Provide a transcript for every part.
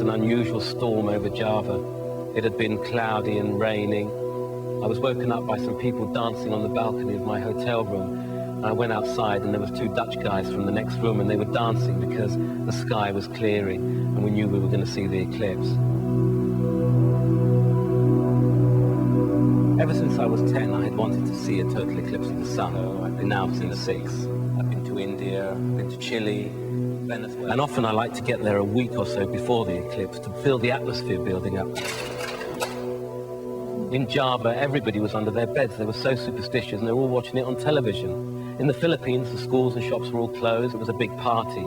an unusual storm over Java. It had been cloudy and raining. I was woken up by some people dancing on the balcony of my hotel room. I went outside and there was two Dutch guys from the next room and they were dancing because the sky was clearing and we knew we were going to see the eclipse. Ever since I was 10, I had wanted to see a total eclipse of the sun. I've been now seen 6. I've been to India, I've been to Chile, Venezuela. And often I like to get there a week or so before the eclipse to feel the atmosphere building up. In Java, everybody was under their beds. They were so superstitious and they were all watching it on television. In the Philippines, the schools and shops were all closed. It was a big party.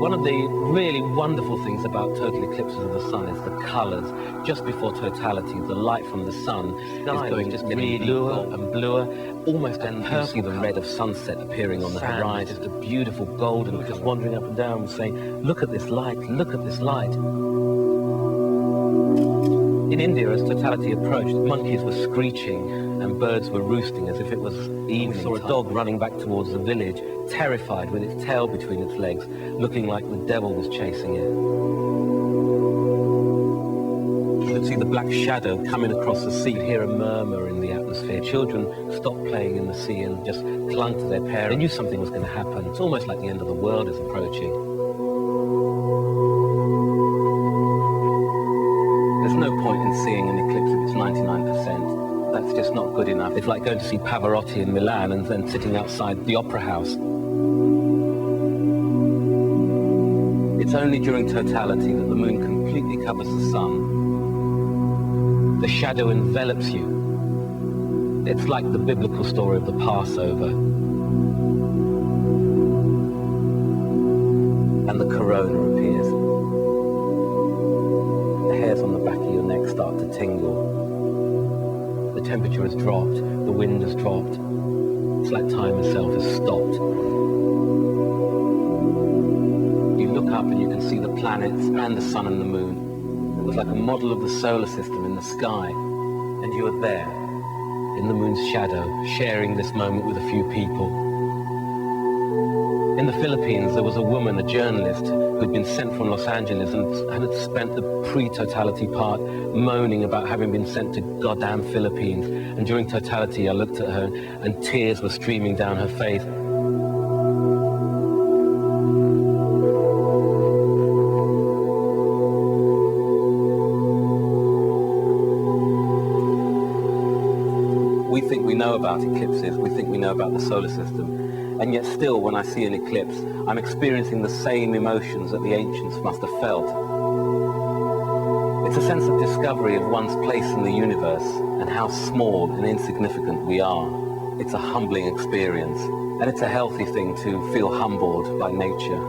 One of the really wonderful things about total eclipses of the sun is the colours. Just before totality, the light from the sun is going just really bluer and bluer. Almost then you see the red of sunset appearing on the horizon. Just a beautiful golden, just wandering up and down and saying, look at this light, look at this light. In India, as totality approached, monkeys were screeching and birds were roosting as if it was evening. We saw a dog running back towards the village, terrified with its tail between its legs, looking like the devil was chasing it. You could see the black shadow coming across the sea, hear a murmur in the atmosphere. Children stopped playing in the sea and just clung to their parents. They knew something was going to happen. It's almost like the end of the world is approaching. There's no point in seeing an eclipse if it's 99%. That's just not good enough. It's like going to see Pavarotti in Milan and then sitting outside the opera house. It's only during totality that the moon completely covers the sun. The shadow envelops you. It's like the biblical story of the Passover. And the corona appears. The hairs on the back of your neck start to tingle. The temperature has dropped, the wind has dropped. It's like time itself has stopped. You look up and you can see the planets and the sun and the moon. It was like a model of the solar system in the sky. And you are there, in the moon's shadow, sharing this moment with a few people. In the Philippines, there was a woman, a journalist, who had been sent from Los Angeles and had spent the pre-totality part moaning about having been sent to goddamn Philippines. And during totality, I looked at her and tears were streaming down her face. We think we know about eclipses, we think we know about the solar system. And yet still, when I see an eclipse, I'm experiencing the same emotions that the ancients must have felt. It's a sense of discovery of one's place in the universe and how small and insignificant we are. It's a humbling experience, and it's a healthy thing to feel humbled by nature.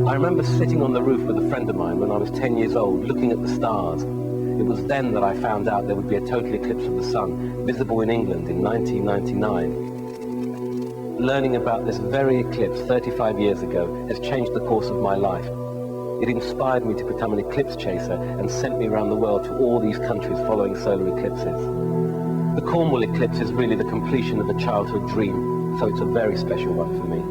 I remember sitting on the roof with a friend of mine when I was 10 years old, looking at the stars. It was then that I found out there would be a total eclipse of the sun, visible in England in 1999. Learning about this very eclipse 35 years ago has changed the course of my life. It inspired me to become an eclipse chaser and sent me around the world to all these countries following solar eclipses. The Cornwall eclipse is really the completion of a childhood dream, so it's a very special one for me.